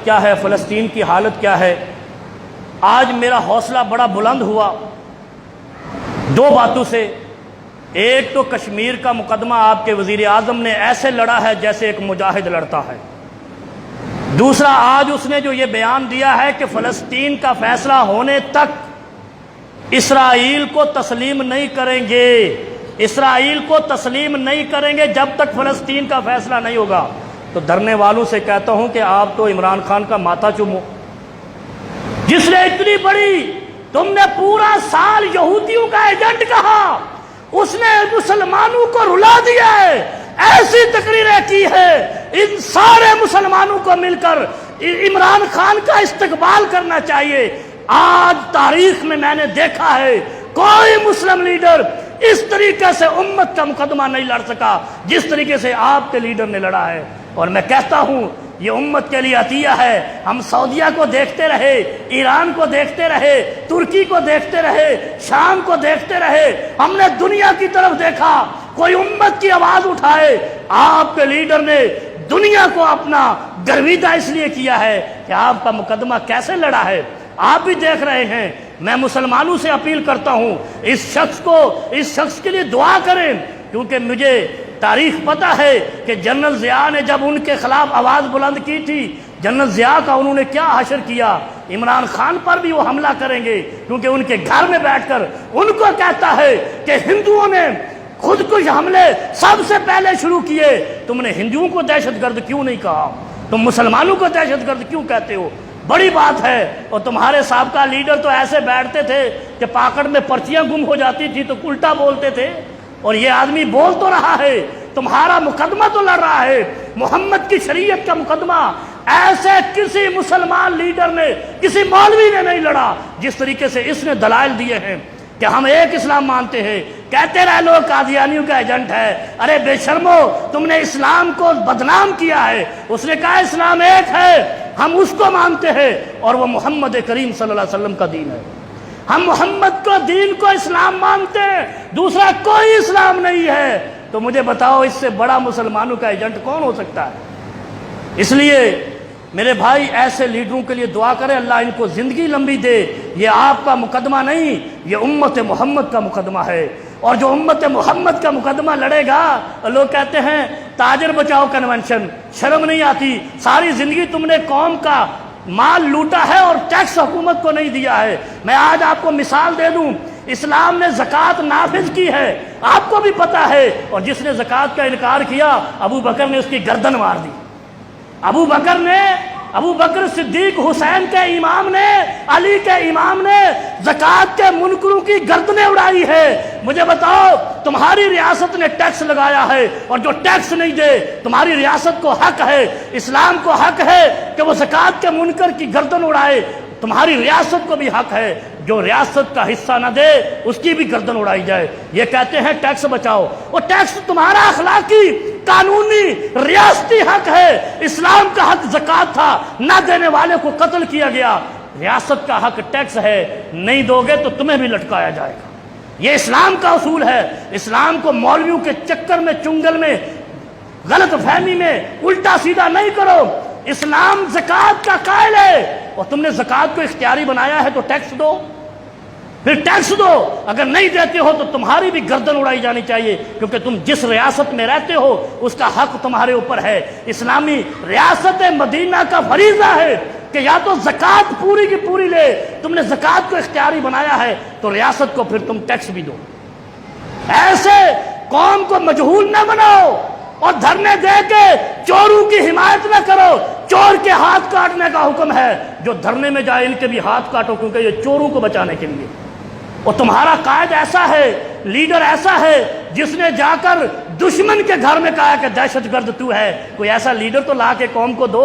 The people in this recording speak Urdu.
حالت کیا ہے، فلسطین کی حالت کیا ہے۔ آج میرا حوصلہ بڑا بلند ہوا دو باتوں سے۔ ایک تو کشمیر کا مقدمہ آپ کے وزیر اعظم نے ایسے لڑا ہے جیسے ایک مجاہد لڑتا ہے۔ دوسرا، آج اس نے جو یہ بیان دیا ہے کہ فلسطین کا فیصلہ ہونے تک اسرائیل کو تسلیم نہیں کریں گے، اسرائیل کو تسلیم نہیں کریں گے جب تک فلسطین کا فیصلہ نہیں ہوگا۔ تو دھرنے والوں سے کہتا ہوں کہ آپ تو عمران خان کا ماتھا چومو، جس نے اتنی بڑی، تم نے پورا سال یہودیوں کا ایجنٹ کہا، اس نے مسلمانوں کو رلا دیا ہے، ایسی تقریریں کی ہے، ان سارے مسلمانوں کو مل کر عمران خان کا استقبال کرنا چاہیے۔ آج تاریخ میں نے دیکھا ہے کوئی مسلم لیڈر اس طریقے سے امت کا مقدمہ نہیں لڑ سکا جس طریقے سے آپ کے لیڈر نے لڑا ہے۔ اور میں کہتا ہوں یہ امت کے لیے عطیہ ہے۔ ہم سعودیہ کو دیکھتے رہے، ایران کو دیکھتے رہے، ترکی کو دیکھتے رہے، شام کو دیکھتے رہے، ہم نے دنیا کی طرف دیکھا، کوئی امت کی آواز اٹھائے۔ آپ کے لیڈر نے دنیا کو اپنا گرویدہ اس لیے کیا ہے کہ آپ کا مقدمہ کیسے لڑا ہے، آپ بھی دیکھ رہے ہیں۔ میں مسلمانوں سے اپیل کرتا ہوں اس شخص کے لیے دعا کریں، کیونکہ مجھے تاریخ پتہ ہے کہ جنرل ضیاء نے جب ان کے خلاف آواز بلند کی تھی، جنرل ضیاء کا انہوں نے کیا حشر کیا۔ عمران خان پر بھی وہ حملہ کریں گے کیونکہ ان کے گھر میں بیٹھ کر ان کو کہتا ہے کہ ہندوؤں نے خود کش حملے سب سے پہلے شروع کیے، تم نے ہندوؤں کو دہشت گرد کیوں نہیں کہا، تم مسلمانوں کو دہشت گرد کیوں کہتے ہو؟ بڑی بات ہے۔ اور تمہارے سابقہ لیڈر تو ایسے بیٹھتے تھے کہ پاکٹ میں پرچیاں گم ہو جاتی تھی تو الٹا بولتے تھے، اور یہ آدمی بول تو رہا ہے، تمہارا مقدمہ تو لڑ رہا ہے، محمد کی شریعت کا مقدمہ۔ ایسے کسی مسلمان لیڈر نے، کسی مولوی نے نہیں لڑا جس طریقے سے اس نے دلائل دیے ہیں کہ ہم ایک اسلام مانتے ہیں۔ کہتے رہے لوگ قادیانیوں کا ایجنٹ ہے، ارے بے شرمو، تم نے اسلام کو بدنام کیا ہے۔ اس نے کہا اسلام ایک ہے، ہم اس کو مانتے ہیں، اور وہ محمد کریم صلی اللہ علیہ وسلم کا دین ہے۔ ہم محمد کو دین کو اسلام مانتے ہیں، دوسرا کوئی اسلام نہیں ہے۔ تو مجھے بتاؤ اس سے بڑا مسلمانوں کا ایجنٹ کون ہو سکتا ہے؟ اس لیے میرے بھائی ایسے لیڈروں کے لیے دعا کریں، اللہ ان کو زندگی لمبی دے۔ یہ آپ کا مقدمہ نہیں، یہ امت محمد کا مقدمہ ہے، اور جو امت محمد کا مقدمہ لڑے گا، لوگ کہتے ہیں تاجر بچاؤ کنونشن، شرم نہیں آتی؟ ساری زندگی تم نے قوم کا مال لوٹا ہے اور ٹیکس حکومت کو نہیں دیا ہے۔ میں آج آپ کو مثال دے دوں، اسلام نے زکوٰۃ نافذ کی ہے، آپ کو بھی پتہ ہے، اور جس نے زکوٰۃ کا انکار کیا ابو بکر نے اس کی گردن مار دی۔ ابو بکر صدیق، حسین کے امام نے، علی کے امام نے زکوٰۃ کے منکروں کی گردنیں اڑائی ہے۔ مجھے بتاؤ تمہاری ریاست نے ٹیکس لگایا ہے، اور جو ٹیکس نہیں دے تمہاری ریاست کو حق ہے، اسلام کو حق ہے کہ وہ زکوٰۃ کے منکر کی گردن اڑائے، تمہاری ریاست کو بھی حق ہے جو ریاست کا حصہ نہ دے اس کی بھی گردن اڑائی جائے۔ یہ کہتے ہیں ٹیکس بچاؤ، وہ ٹیکس تمہارا اخلاقی، قانونی، ریاستی حق ہے۔ اسلام کا حق زکوٰۃ تھا، نہ دینے والے کو قتل کیا گیا۔ ریاست کا حق ٹیکس ہے، نہیں دو گے تو تمہیں بھی لٹکایا جائے گا۔ یہ اسلام کا اصول ہے۔ اسلام کو مولویوں کے چکر میں، چنگل میں، غلط فہمی میں الٹا سیدھا نہیں کرو۔ اسلام زکوٰۃ کا قائل ہے، اور تم نے زکوٰۃ کو اختیاری بنایا ہے تو ٹیکس دو، پھر ٹیکس دو۔ اگر نہیں دیتے ہو تو تمہاری بھی گردن اڑائی جانی چاہیے، کیونکہ تم جس ریاست میں رہتے ہو اس کا حق تمہارے اوپر ہے۔ اسلامی ریاست مدینہ کا فریضہ ہے کہ یا تو زکوٰۃ پوری کی پوری لے، تم نے زکوٰۃ کو اختیاری بنایا ہے تو ریاست کو پھر تم ٹیکس بھی دو۔ ایسے قوم کو مجہول نہ بناؤ، اور دھرنے دے کے چوروں کی حمایت نہ کرو۔ چور کے ہاتھ کاٹنے کا حکم ہے، جو دھرنے میں جائے ان کے بھی ہاتھ کاٹو، کیونکہ یہ چوروں کو بچانے کے لیے۔ اور تمہارا قائد ایسا ہے، لیڈر ایسا ہے جس نے جا کر دشمن کے گھر میں کہا کہ دہشت گرد تو ہے۔ کوئی ایسا لیڈر تو لا کے قوم کو دو۔